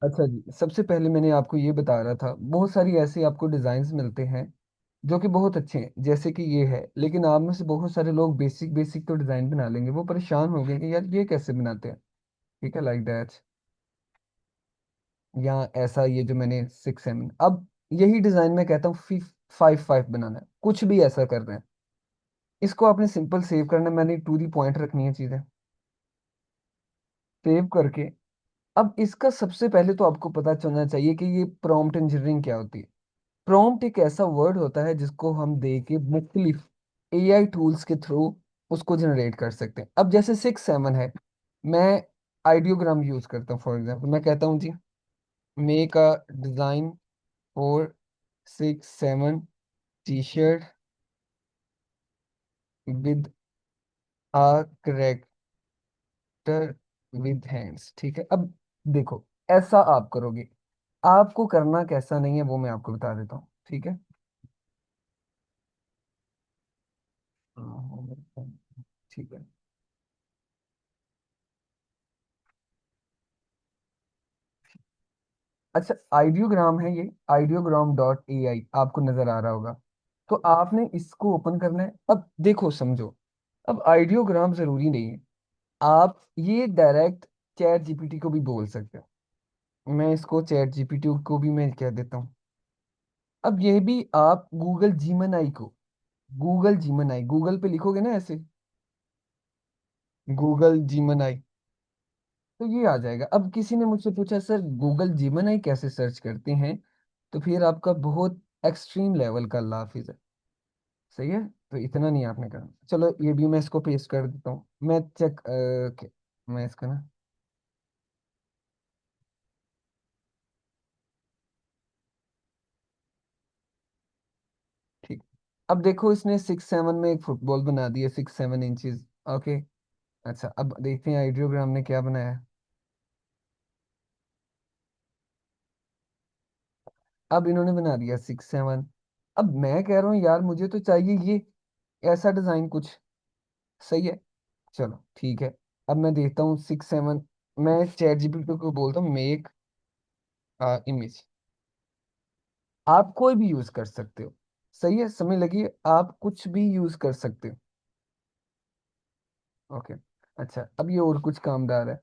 अच्छा जी, सबसे पहले मैंने आपको ये बता रहा था, बहुत सारी ऐसे आपको डिजाइन्स मिलते हैं जो कि बहुत अच्छे हैं, जैसे कि ये है। लेकिन आप में से बहुत सारे लोग बेसिक बेसिक तो डिजाइन बना लेंगे, वो परेशान हो गए कि यार ये कैसे बनाते हैं। ठीक है, लाइक दैट। या ऐसा, ये जो मैंने 6 7, अब यही डिजाइन मैं कहता हूँ 5 5 बनाना है, कुछ भी ऐसा कर रहे हैं। इसको आपने सिंपल सेव करना है, मैंने टू दी पॉइंट रखनी है चीजें। सेव करके, अब इसका सबसे पहले तो आपको पता चलना चाहिए कि ये प्रॉम्प्ट इंजीनियरिंग क्या होती है। प्रॉम्प्ट एक ऐसा वर्ड होता है जिसको हम दे के मुख्तलिफ एआई टूल्स के थ्रू उसको जनरेट कर सकते हैं। अब जैसे 6 7 है, मैं आइडियोग्राम यूज करता हूँ। फॉर एग्जाम्पल मैं कहता हूँ जी, make a design for 6 7 T shirt with a character with hands. ठीक है, अब देखो, ऐसा आप करोगे। आपको करना कैसा नहीं है वो मैं आपको बता देता हूँ, ठीक है। ठीक है। अच्छा, आइडियोग्राम है ये, आइडियोग्राम.ai आपको नजर आ रहा होगा। तो आपने इसको ओपन करना है। अब देखो, समझो, अब आइडियोग्राम जरूरी नहीं है। आप ये डायरेक्ट चैट जीपीटी को भी बोल सकते हो। मैं इसको चैट जीपीटी को भी मैं कह देता हूँ। अब ये भी आप गूगल जीमन आई गूगल पे लिखोगे ना ऐसे, गूगल जीमन आई, तो ये आ जाएगा। अब किसी ने मुझसे पूछा, सर गूगल जीमन आई कैसे सर्च करते हैं, तो फिर आपका बहुत एक्सट्रीम लेवल का लाफिज है। सही है, तो इतना नहीं आपने करना। चलो ये भी मैं इसको पेस्ट कर देता हूँ, मैं चेक मैं इसका ना, ठीक। अब देखो, इसने 6 7 में एक फुटबॉल बना दिया, 6 7 इंचज। ओके। अच्छा, अब देखते हैं आइडियोग्राम ने क्या बनाया। अब इन्होंने बना दिया 6 7। अब मैं कह रहा हूँ यार, मुझे तो चाहिए ये ऐसा डिजाइन कुछ। सही है, चलो ठीक है। अब मैं देखता हूँ 6 7, मैं चैट जीपीटी को बोलता हूँ मेक इमेज। आप कोई भी यूज कर सकते हो। सही है, समय लगी, आप कुछ भी यूज कर सकते हो। ओके। अच्छा, अब ये और कुछ कामदार है।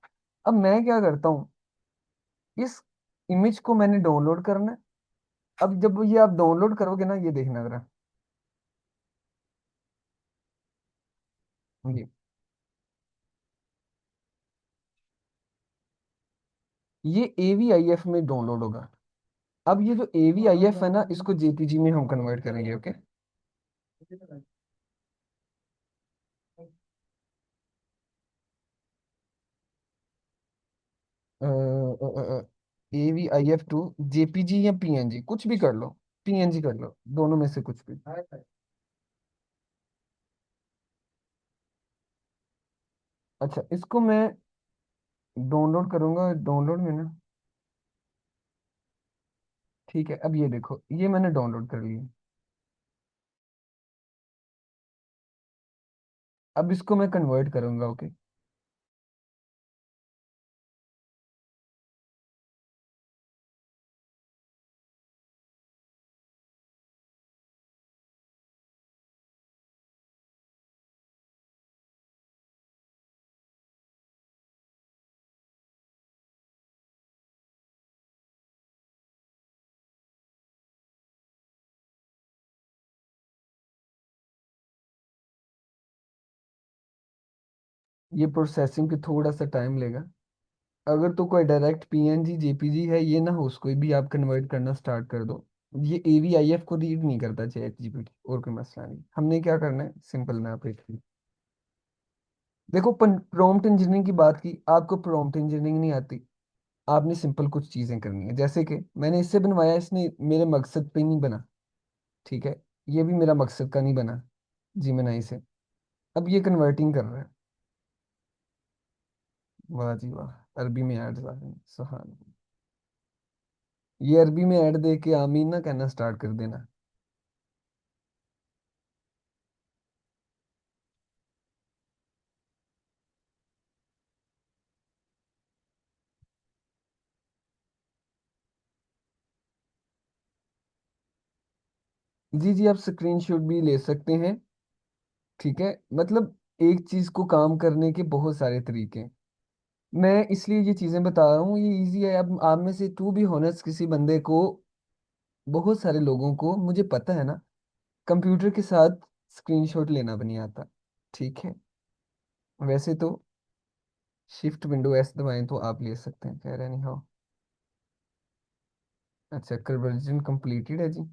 अब मैं क्या करता हूँ, इस इमेज को मैंने डाउनलोड करना है। अब जब ये आप डाउनलोड करोगे ना, ये देखना जरा, ये ये AVIF में डाउनलोड होगा। अब ये जो AVIF है ना, इसको JPG में हम कन्वर्ट करेंगे। ओके। AVIF 2 JPG या PNG, कुछ भी कर लो। PNG कर लो, दोनों में से कुछ भी। अच्छा, इसको मैं डाउनलोड करूंगा, डाउनलोड में ना। ठीक है, अब ये देखो, ये मैंने डाउनलोड कर लिया। अब इसको मैं कन्वर्ट करूंगा। ओके। ये प्रोसेसिंग पे थोड़ा सा टाइम लेगा। अगर तो कोई डायरेक्ट PNG JPG है, ये ना हो, उसको भी आप कन्वर्ट करना स्टार्ट कर दो। ये AVIF को रीड नहीं करता चैट जीपीटी, और कोई मसला नहीं। हमने क्या करना है, सिंपल मैं आप एक देखो, प्रॉम्प्ट इंजीनियरिंग की बात की, आपको प्रॉम्प्ट इंजीनियरिंग नहीं आती। आपने सिंपल कुछ चीजें करनी है, जैसे कि मैंने इससे बनवाया, इसने मेरे मकसद पे नहीं बना। ठीक है, ये भी मेरा मकसद का नहीं बना जिमनाई से। अब ये कन्वर्टिंग कर रहा है। वाह जी वाह, अरबी में ऐड सुहान। ये अरबी में ऐड दे के आमीन ना कहना स्टार्ट कर देना। जी जी, आप स्क्रीनशॉट भी ले सकते हैं। ठीक है, मतलब एक चीज को काम करने के बहुत सारे तरीके हैं। मैं इसलिए ये चीजें बता रहा हूँ, ये इजी है। अब आप में से तू भी होनेस्ट किसी बंदे को, बहुत सारे लोगों को मुझे पता है ना, कंप्यूटर के साथ स्क्रीनशॉट लेना भी नहीं आता। ठीक है, वैसे तो शिफ्ट विंडो एस दबाएं तो आप ले सकते हैं, कह रहे नहीं हो। अच्छा, कन्वर्जन कंप्लीटेड है जी।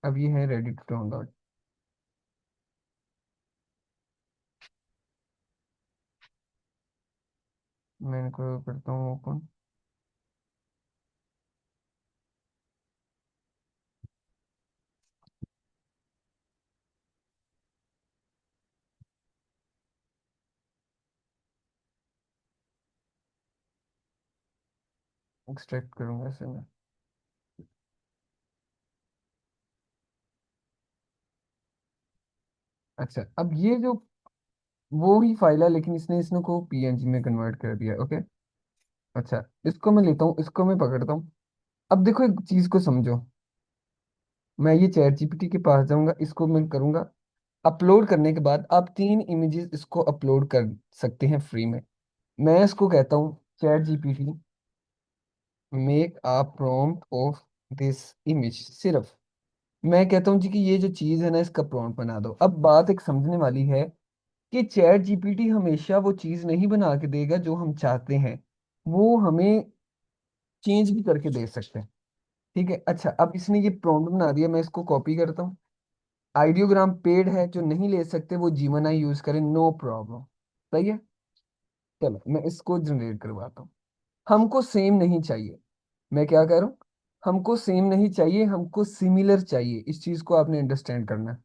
अब ये है रेडी टू डाउनलोड। मैं इनको करता हूँ ओपन। एक्सट्रैक्ट करूंगा इसे मैं। अच्छा, अब ये जो वो ही फाइल है, लेकिन इसने इसने को पीएनजी में कन्वर्ट कर दिया। ओके। अच्छा, इसको मैं लेता हूँ, इसको मैं पकड़ता हूँ। अब देखो एक चीज को समझो। मैं ये चैट जीपीटी के पास जाऊंगा, इसको मैं करूंगा अपलोड। करने के बाद आप 3 इमेजेस इसको अपलोड कर सकते हैं फ्री में। मैं इसको कहता हूँ chat GPT make a prompt of this image. सिर्फ मैं कहता हूँ जी कि ये जो चीज है ना, इसका प्रॉम्प्ट बना दो। अब बात एक समझने वाली है कि चैट जीपीटी हमेशा वो चीज नहीं बना के देगा जो हम चाहते हैं, वो हमें चेंज भी करके दे सकते हैं। ठीक है, अच्छा, अब इसने ये प्रॉम्प्ट बना दिया, मैं इसको कॉपी करता हूँ। आइडियोग्राम पेड है, जो नहीं ले सकते वो जीमनाई यूज करें, नो प्रॉब्लम। सही है। चलो मैं इसको जनरेट करवाता हूँ। हमको सेम नहीं चाहिए। मैं क्या कह रहा हूँ, हमको सेम नहीं चाहिए, हमको सिमिलर चाहिए। इस चीज को आपने अंडरस्टैंड करना है।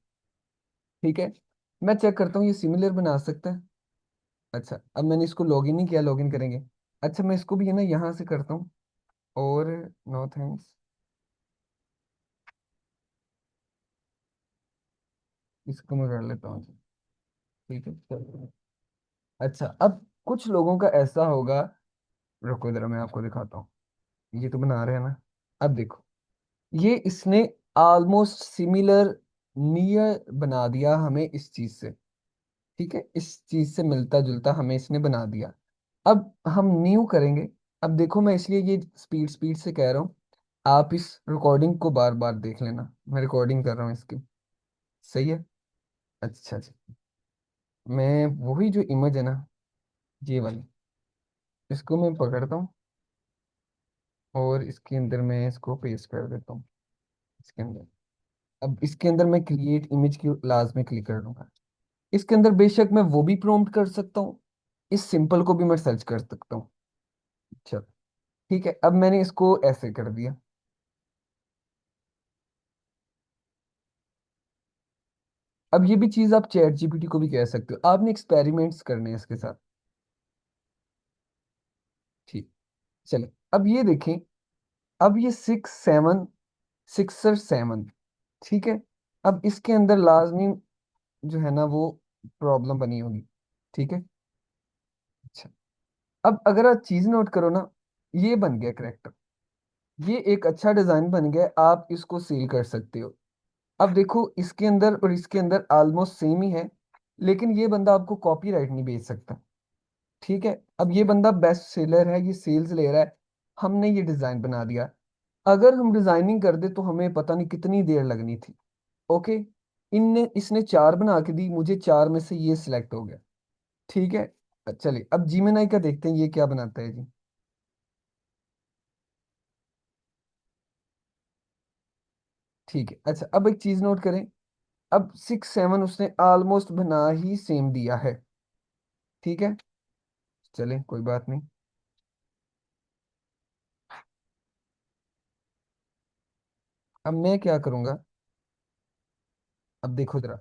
ठीक है, मैं चेक करता हूँ ये सिमिलर बना सकता है। अच्छा, अब मैंने इसको लॉगिन नहीं किया, लॉगिन करेंगे। अच्छा, मैं इसको भी है ना यहाँ से करता हूँ। और नो थैंक्स, इसको मैं कर लेता हूँ। ठीक है, चलो। अच्छा, अब कुछ लोगों का ऐसा होगा, रुको जरा मैं आपको दिखाता हूँ। ये तो बना रहे हैं ना। अब देखो, ये इसने ऑलमोस्ट सिमिलर, नियर बना दिया हमें इस चीज से। ठीक है, इस चीज से मिलता जुलता हमें इसने बना दिया। अब हम न्यू करेंगे। अब देखो, मैं इसलिए ये स्पीड स्पीड से कह रहा हूँ, आप इस रिकॉर्डिंग को बार बार देख लेना। मैं रिकॉर्डिंग कर रहा हूँ इसकी। सही है। अच्छा जी, मैं वही जो इमेज है ना, ये वाली, इसको मैं पकड़ता हूँ और इसके अंदर मैं इसको पेस्ट कर देता हूँ इसके अंदर। अब इसके अंदर मैं क्रिएट इमेज की लाजमी क्लिक कर दूंगा। इसके अंदर बेशक मैं वो भी प्रॉम्प्ट कर सकता हूँ, इस सिंपल को भी मैं सर्च कर सकता हूँ। चलो, ठीक है, अब मैंने इसको ऐसे कर दिया। अब ये भी चीज आप चैट जीपीटी को भी कह सकते हो, आपने एक्सपेरिमेंट्स करने हैं इसके साथ। ठीक, चले, अब ये देखें। अब ये 6 7 6 और 7, ठीक है। अब इसके अंदर लाजमी जो है ना वो प्रॉब्लम बनी होगी। ठीक है। अच्छा, अब अगर आप चीज नोट करो ना, ये बन गया करेक्टर। ये एक अच्छा डिजाइन बन गया, आप इसको सेल कर सकते हो। अब देखो, इसके अंदर और इसके अंदर ऑलमोस्ट सेम ही है, लेकिन ये बंदा आपको कॉपीराइट नहीं बेच सकता। ठीक है, अब ये बंदा बेस्ट सेलर है, ये सेल्स ले रहा है, हमने ये डिजाइन बना दिया। अगर हम डिजाइनिंग कर दे तो हमें पता नहीं कितनी देर लगनी थी। ओके, इनने इसने 4 बना के दी, मुझे 4 में से ये सिलेक्ट हो गया। ठीक है, चलिए अब जीमेनाई का देखते हैं ये क्या बनाता है जी। ठीक है, अच्छा, अब एक चीज नोट करें। अब 6 7 उसने ऑलमोस्ट बना ही सेम दिया है। ठीक है, चले कोई बात नहीं। अब मैं क्या करूंगा, अब देखो जरा,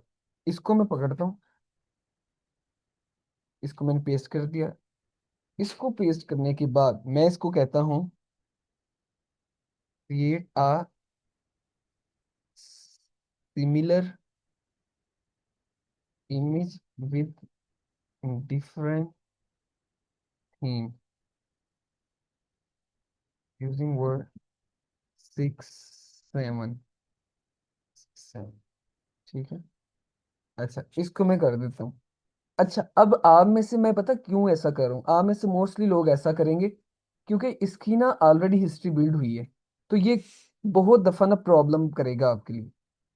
इसको मैं पकड़ता हूँ, इसको मैंने पेस्ट कर दिया। इसको पेस्ट करने के बाद मैं इसको कहता हूँ create a similar image with different theme using word six seven seven, ठीक है। अच्छा, इसको मैं कर देता हूँ। अच्छा, अब आप में से मैं पता क्यों ऐसा कर रहा हूँ, आप में से मोस्टली लोग ऐसा करेंगे क्योंकि इसकी ना ऑलरेडी हिस्ट्री बिल्ड हुई है। तो ये बहुत दफा ना प्रॉब्लम करेगा आपके लिए।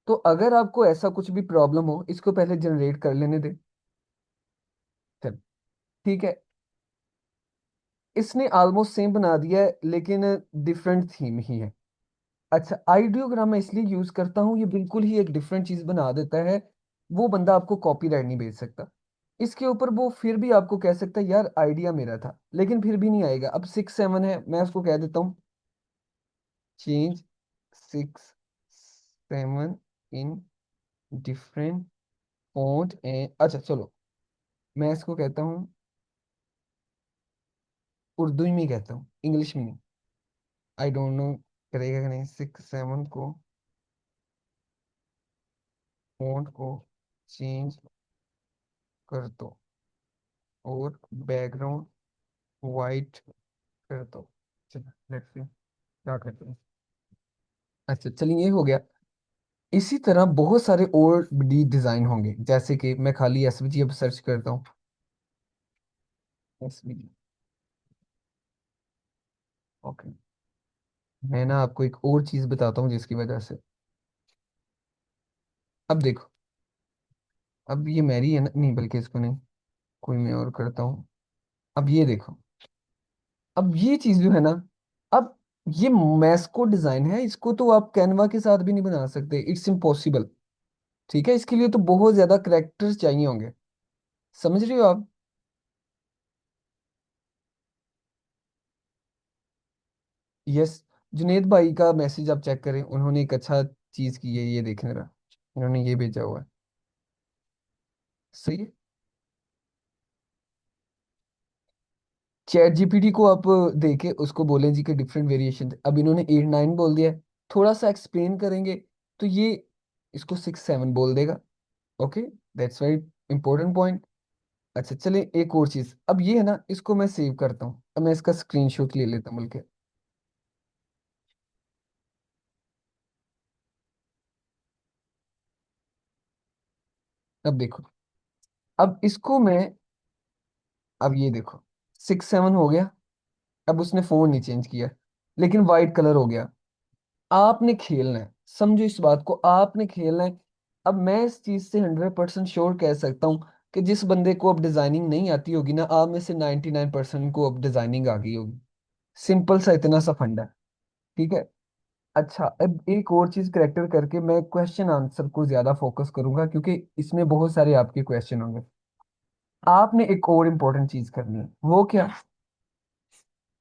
तो अगर आपको ऐसा कुछ भी प्रॉब्लम हो, इसको पहले जनरेट कर लेने दे। चल, ठीक है। इसने ऑलमोस्ट सेम बना दिया है, लेकिन डिफरेंट थीम ही है। अच्छा, आइडियोग्राम मैं इसलिए यूज करता हूँ, ये बिल्कुल ही एक डिफरेंट चीज बना देता है। वो बंदा आपको कॉपीराइट नहीं भेज सकता इसके ऊपर, वो फिर भी आपको कह सकता है यार आइडिया मेरा था, लेकिन फिर भी नहीं आएगा। अब सिक्स सेवन है, मैं उसको कह देता हूँ change six seven in different font and, अच्छा चलो, मैं इसको कहता हूँ उर्दू में कहता हूँ, इंग्लिश में नहीं। आई डोंट नो करेगा कि नहीं। सिक्स सेवन को फॉन्ट को चेंज कर दो और बैकग्राउंड वाइट कर दो। चलो लेट्स सी क्या करते हैं। अच्छा चलिए, ये हो गया। इसी तरह बहुत सारे और डी डिजाइन होंगे, जैसे कि मैं खाली एसवीजी अब सर्च करता हूँ। SVG, okay. मैं ना आपको एक और चीज बताता हूँ जिसकी वजह से, अब देखो, अब ये मेरी है ना, नहीं बल्कि इसको नहीं, कोई मैं और करता हूँ। अब ये देखो, अब ये चीज जो है ना, अब ये मैस्को डिजाइन है, इसको तो आप कैनवा के साथ भी नहीं बना सकते, इट्स इम्पॉसिबल। ठीक है, इसके लिए तो बहुत ज्यादा करेक्टर्स चाहिए होंगे, समझ रहे हो आप। यस, जुनेद भाई का मैसेज आप चेक करें, उन्होंने एक अच्छा चीज की है, ये देखने रहा, उन्होंने ये भेजा हुआ है। सही है। चैट जीपीटी को आप देके उसको बोलें जी कि डिफरेंट वेरिएशन, अब इन्होंने 8 9 बोल दिया है, थोड़ा सा एक्सप्लेन करेंगे तो ये इसको 6 7 बोल देगा। Okay, that's very important point. अच्छा चले, एक और चीज, अब ये है ना, इसको मैं सेव करता हूँ, अब मैं इसका स्क्रीनशॉट ले लेता हूँ बल्कि। अब देखो, अब इसको मैं, अब ये देखो, 6 7 हो गया। अब उसने फोन नहीं चेंज किया, लेकिन वाइट कलर हो गया। आपने खेलना है, समझो इस बात को, आपने खेलना है। अब मैं इस चीज से 100% श्योर कह सकता हूँ कि जिस बंदे को अब डिजाइनिंग नहीं आती होगी ना, आप में से 99% को अब डिजाइनिंग आ गई होगी। सिंपल सा इतना सा फंडा है। ठीक है। अच्छा, अब एक और चीज करेक्टर करके मैं क्वेश्चन आंसर को ज्यादा फोकस करूंगा, क्योंकि इसमें बहुत सारे आपके क्वेश्चन होंगे। आपने एक और इम्पोर्टेंट चीज करनी है, वो क्या।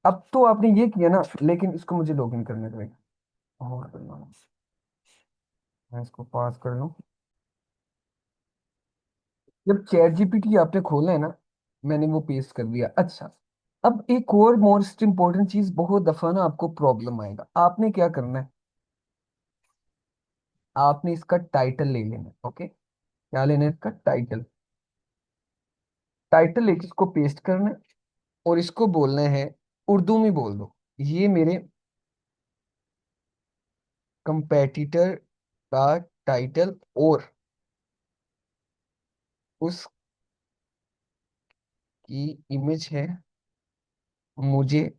अब तो आपने ये किया ना, लेकिन इसको मुझे लॉगिन करने पड़ेगा। और करना है। मैं इसको पास कर लूँ। जब चैट जीपीटी आपने खोला है ना, मैंने वो पेस्ट कर दिया। अच्छा, अब एक और मोस्ट इंपॉर्टेंट चीज, बहुत दफा ना आपको प्रॉब्लम आएगा, आपने क्या करना है, आपने इसका टाइटल ले लेना है। ओके, क्या लेना है, इसका टाइटल। टाइटल लेके इसको पेस्ट करना है, और इसको बोलना है, उर्दू में बोल दो, ये मेरे कंपेटिटर का टाइटल और उसकी इमेज है, मुझे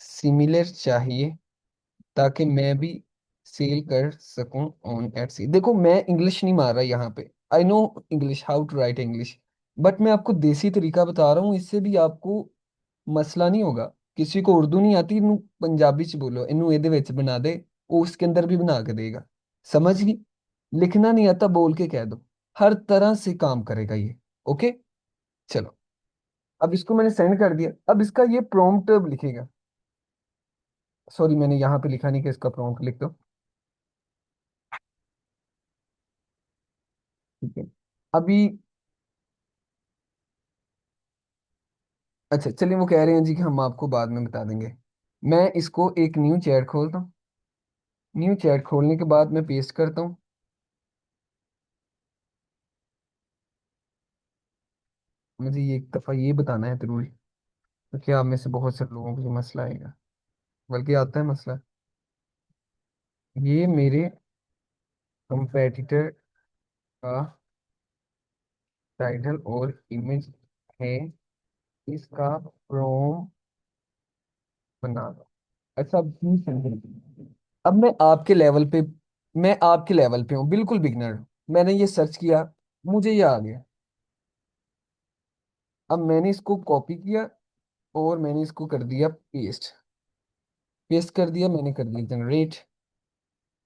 सिमिलर चाहिए ताकि मैं भी सेल कर सकूं ऑन एटसी। देखो, मैं इंग्लिश नहीं मार रहा यहाँ पे, I know English, how to write English, but मैं आपको देसी तरीका बता रहा हूँ, इससे भी आपको मसला नहीं होगा। किसी को उर्दू नहीं आती, इनू पंजाबी च बोलो, इनू ਇਹਦੇ ਵਿੱਚ बना दे, वो उसके अंदर भी बना के देगा। समझ गई। लिखना नहीं आता, बोल के कह दो, हर तरह से काम करेगा ये। ओके, चलो। अब इसको मैंने सेंड कर दिया, अब इसका ये प्रॉम्प्ट लिखेगा। सॉरी, मैंने यहाँ पे लिखा नहीं कि इसका प्रॉम्प्ट लिख दो। ठीक है। अभी, अच्छा चलिए, वो कह रहे हैं जी कि हम आपको बाद में बता देंगे। मैं इसको एक न्यू चैट खोलता हूँ। न्यू चैट खोलने के बाद मैं पेस्ट करता हूँ। मुझे ये एक दफ़ा ये बताना है जरूरी, क्योंकि आप में से बहुत से लोगों को ये मसला आएगा, बल्कि आता है मसला। ये मेरे कंपेटिटर का टाइटल और इमेज है, इसका प्रोम बना दो। अच्छा, अब प्लीज समझिए। अब मैं आपके लेवल पे हूँ, बिल्कुल बिगनर हूँ। मैंने ये सर्च किया, मुझे ये आ गया। अब मैंने इसको कॉपी किया और मैंने इसको कर दिया पेस्ट। पेस्ट कर दिया, मैंने कर दिया जनरेट।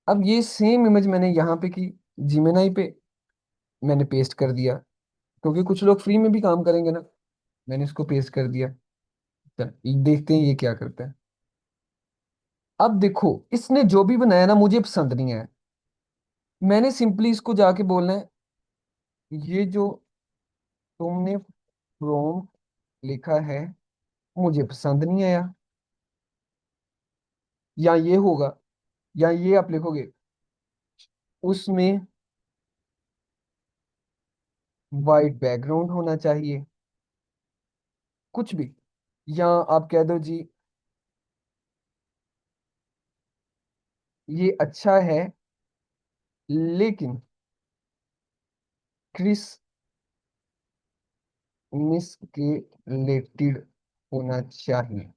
अब ये सेम इमेज मैंने यहाँ पे की, जिमेनाई पे, मैंने पेस्ट कर दिया, क्योंकि कुछ लोग फ्री में भी काम करेंगे ना। मैंने इसको पेस्ट कर दिया। चल देखते हैं ये क्या करता है। अब देखो, इसने जो भी बनाया ना, मुझे पसंद नहीं है। मैंने सिंपली इसको जाके बोलना है, ये जो तुमने प्रॉम्प्ट लिखा है मुझे पसंद नहीं आया। या ये होगा, या ये आप लिखोगे, उसमें वाइट बैकग्राउंड होना चाहिए, कुछ भी। या आप कह दो जी, ये अच्छा है लेकिन क्रिस मिस के रिलेटेड होना चाहिए।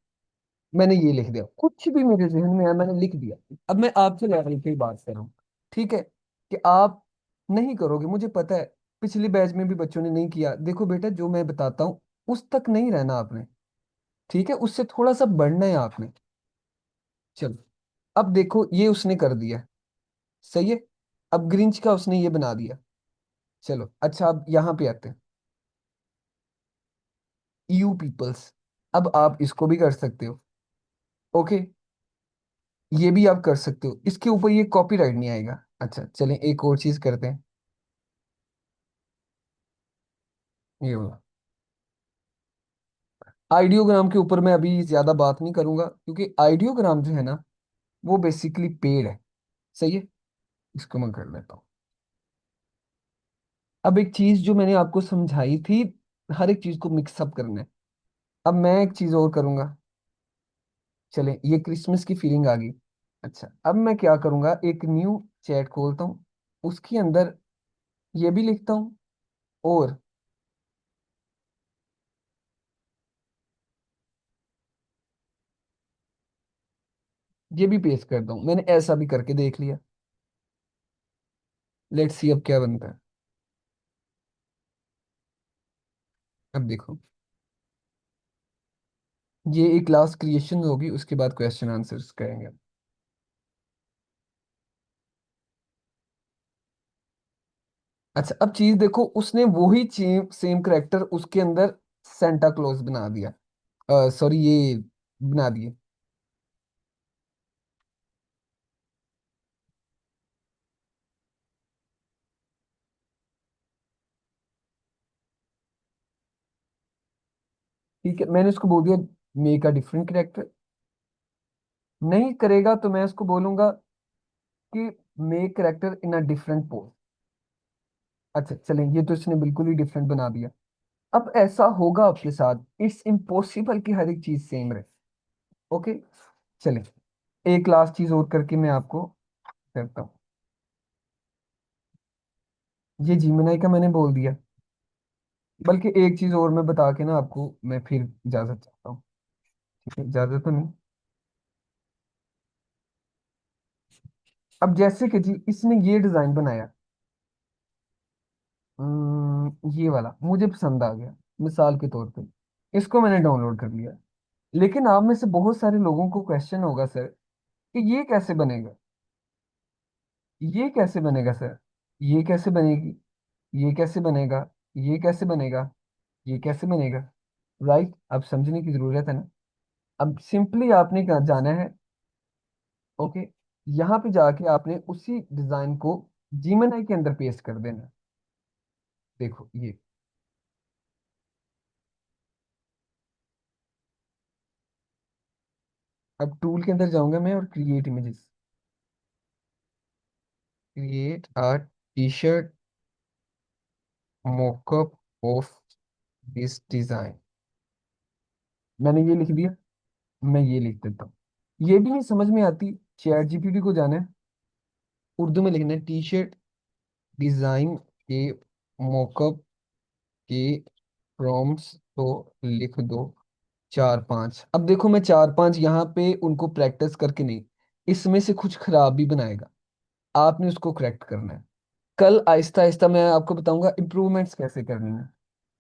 मैंने ये लिख दिया, कुछ भी मेरे जहन में आया मैंने लिख दिया। अब मैं आपके लेवल पे ही बात कर रहा हूँ, ठीक है? कि आप नहीं करोगे मुझे पता है। पिछली बैच में भी बच्चों ने नहीं किया। देखो बेटा, जो मैं बताता हूँ उस तक नहीं रहना आपने, ठीक है? उससे थोड़ा सा बढ़ना है आपने। चलो, अब देखो ये उसने कर दिया, सही है। अब ग्रिंच का उसने ये बना दिया। चलो अच्छा, अब यहाँ पे आते हैं, यू पीपल्स। अब आप इसको भी कर सकते हो, ओके? ये भी आप कर सकते हो, इसके ऊपर ये कॉपीराइट नहीं आएगा। अच्छा चलें, एक और चीज करते हैं, ये वाला आइडियोग्राम के ऊपर मैं अभी ज्यादा बात नहीं करूंगा, क्योंकि आइडियोग्राम जो है ना, वो बेसिकली पेड़ है, सही है। इसको मैं कर लेता हूँ। अब एक चीज जो मैंने आपको समझाई थी, हर एक चीज को मिक्सअप करना है। अब मैं एक चीज और करूंगा। चलें, ये क्रिसमस की फीलिंग आ गई। अच्छा, अब मैं क्या करूंगा, एक न्यू चैट खोलता हूँ, उसके अंदर ये भी लिखता हूँ, और ये भी पेस्ट करता हूँ। मैंने ऐसा भी करके देख लिया। लेट्स सी अब क्या बनता है। अब देखो, ये एक क्लास क्रिएशन होगी, उसके बाद क्वेश्चन आंसर्स करेंगे। अच्छा, अब चीज देखो, उसने वही सेम करेक्टर उसके अंदर सेंटा क्लॉज बना दिया। सॉरी, ये बना दिए। ठीक है, मैंने उसको बोल दिया मेक अ डिफरेंट करेक्टर। नहीं करेगा तो मैं उसको बोलूंगा कि make character in a different pose. अच्छा चलें, ये तो इसने बिल्कुल ही डिफरेंट बना दिया। अब ऐसा होगा आपके साथ, इट्स इम्पॉसिबल कि हर एक चीज सेम रहे, ओके? चलें, एक लास्ट चीज और करके मैं आपको करता हूँ। ये जीमिनाई का मैंने बोल दिया। बल्कि एक चीज और मैं बता के ना आपको मैं फिर इजाजत चाहता हूँ। ठीक है, इजाजत तो नहीं। अब जैसे कि जी इसने ये डिजाइन बनाया, ये वाला मुझे पसंद आ गया, मिसाल के तौर पे इसको मैंने डाउनलोड कर लिया। लेकिन आप में से बहुत सारे लोगों को क्वेश्चन होगा सर, कि ये कैसे बनेगा, ये कैसे बनेगा सर, ये कैसे बनेगी, ये कैसे बनेगा, ये कैसे बनेगा, ये कैसे बनेगा? राइट, अब समझने की जरूरत है ना। अब सिंपली आपने कहा जाना है, ओके? यहाँ पे जाके आपने उसी डिजाइन को जीमेनाई के अंदर पेस्ट कर देना। देखो ये, अब टूल के अंदर जाऊंगा मैं और create images, create a T shirt mockup of this design. मैंने ये लिख दिया। मैं ये लिख देता हूँ। ये भी नहीं समझ में आती, चैट जीपीटी को जाना है, उर्दू में लिखना है, टी शर्ट डिजाइन के मॉकअप के प्रॉम्प्ट्स तो लिख दो 4-5। अब देखो मैं 4-5 यहाँ पे उनको प्रैक्टिस करके नहीं, इसमें से कुछ खराब भी बनाएगा, आपने उसको करेक्ट करना है। कल आहिस्ता आहिस्ता मैं आपको बताऊंगा इम्प्रूवमेंट्स कैसे करनी है,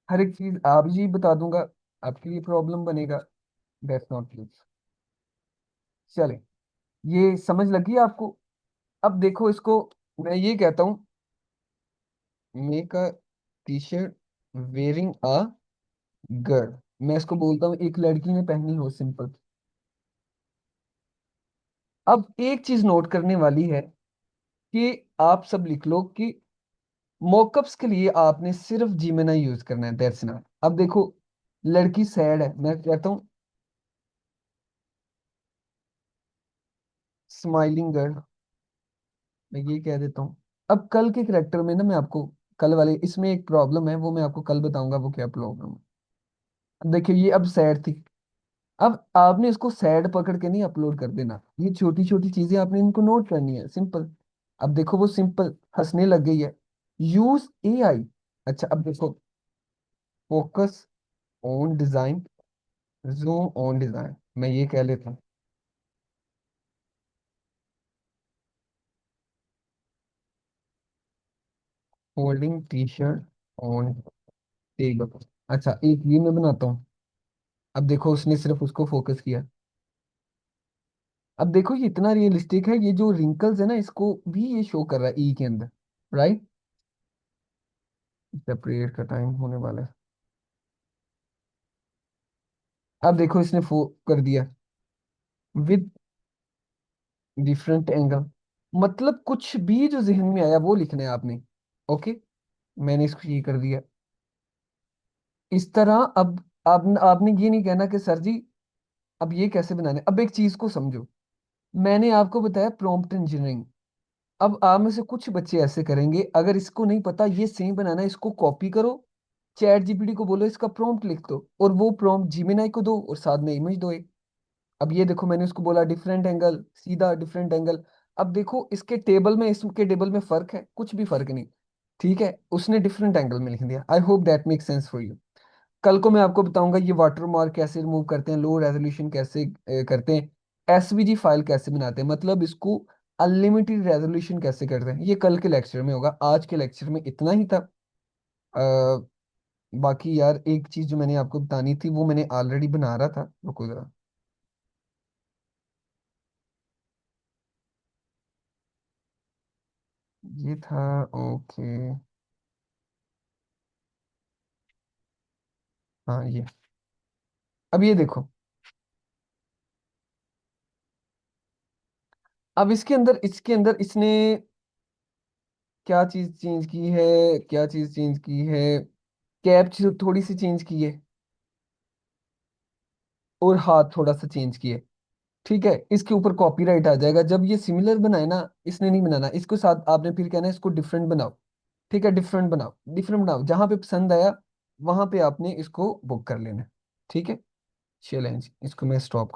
हर एक चीज आप जी बता दूंगा, आपके लिए प्रॉब्लम बनेगा, दैट्स नॉट प्लीज। चले, ये समझ लगी आपको? अब देखो इसको, मैं ये कहता हूँ make a T shirt wearing a girl, मैं इसको बोलता हूँ एक लड़की ने पहनी हो, सिंपल। अब एक चीज नोट करने वाली है कि आप सब लिख लो कि मॉकअप्स के लिए आपने सिर्फ जिमिनाई यूज करना है, दैट्स नॉट। अब देखो लड़की सैड है, मैं कहता हूँ स्माइलिंग गर्ल, मैं ये कह देता हूँ। अब कल के करेक्टर में ना मैं आपको, कल वाले इसमें एक प्रॉब्लम है, वो मैं आपको कल बताऊंगा वो क्या प्रॉब्लम है। अब देखिए ये अब सैड थी, अब आपने इसको सैड पकड़ के नहीं अपलोड कर देना, ये छोटी छोटी चीजें आपने इनको नोट करनी है, सिंपल। अब देखो वो सिंपल हंसने लग गई है, यूज एआई। अच्छा अब देखो, focus on design, zoom on design, मैं ये कह लेता हूँ holding T shirt on table. अच्छा एक ये मैं बनाता हूँ, अब देखो उसने सिर्फ उसको फोकस किया। अब देखो ये इतना रियलिस्टिक है, ये जो रिंकल्स है ना इसको भी ये शो कर रहा है ई के अंदर, राइट? सेपरेट का टाइम होने वाला है। अब देखो इसने फो कर दिया विद डिफरेंट एंगल, मतलब कुछ भी जो जहन में आया वो लिखना है आपने। ओके, मैंने इसको ये कर दिया इस तरह। अब आपने ये नहीं कहना कि सर जी अब ये कैसे बनाना है। अब एक चीज को समझो, मैंने आपको बताया प्रॉम्प्ट इंजीनियरिंग। अब आप में से कुछ बच्चे ऐसे करेंगे, अगर इसको नहीं पता ये सेम बनाना है, इसको कॉपी करो, चैट जीपीटी को बोलो इसका प्रॉम्प्ट लिख दो, और वो प्रॉम्प्ट जिमिनाई को दो और साथ में इमेज दो एक। अब ये देखो मैंने उसको बोला डिफरेंट एंगल, सीधा डिफरेंट एंगल। अब देखो इसके टेबल में इसके टेबल में फर्क है, कुछ भी फर्क नहीं, ठीक है, उसने डिफरेंट एंगल में लिख दिया। I hope that make sense for you. कल को मैं आपको बताऊंगा ये वाटर मार्क कैसे रिमूव करते हैं, लो रेजोल्यूशन कैसे करते हैं, एसवीजी फाइल कैसे बनाते हैं, मतलब इसको अनलिमिटेड रेजोल्यूशन कैसे करते हैं, ये कल के लेक्चर में होगा। आज के लेक्चर में इतना ही था। अ, बाकी यार एक चीज जो मैंने आपको बतानी थी वो मैंने ऑलरेडी बना रहा था, रुको जरा। ये था, ओके, हाँ ये। अब ये देखो, अब इसके अंदर इसने क्या चीज चेंज की है, क्या चीज चेंज की है, कैप थोड़ी सी चेंज की है, और हाथ थोड़ा सा चेंज किए, ठीक है। इसके ऊपर कॉपीराइट आ जाएगा, जब ये सिमिलर बनाए ना, इसने नहीं बनाना, इसको साथ आपने फिर कहना है इसको डिफरेंट बनाओ, ठीक है, डिफरेंट बनाओ, डिफरेंट बनाओ, जहां पे पसंद आया वहां पे आपने इसको बुक कर लेना है, ठीक है। चैलेंज, इसको मैं स्टॉप कर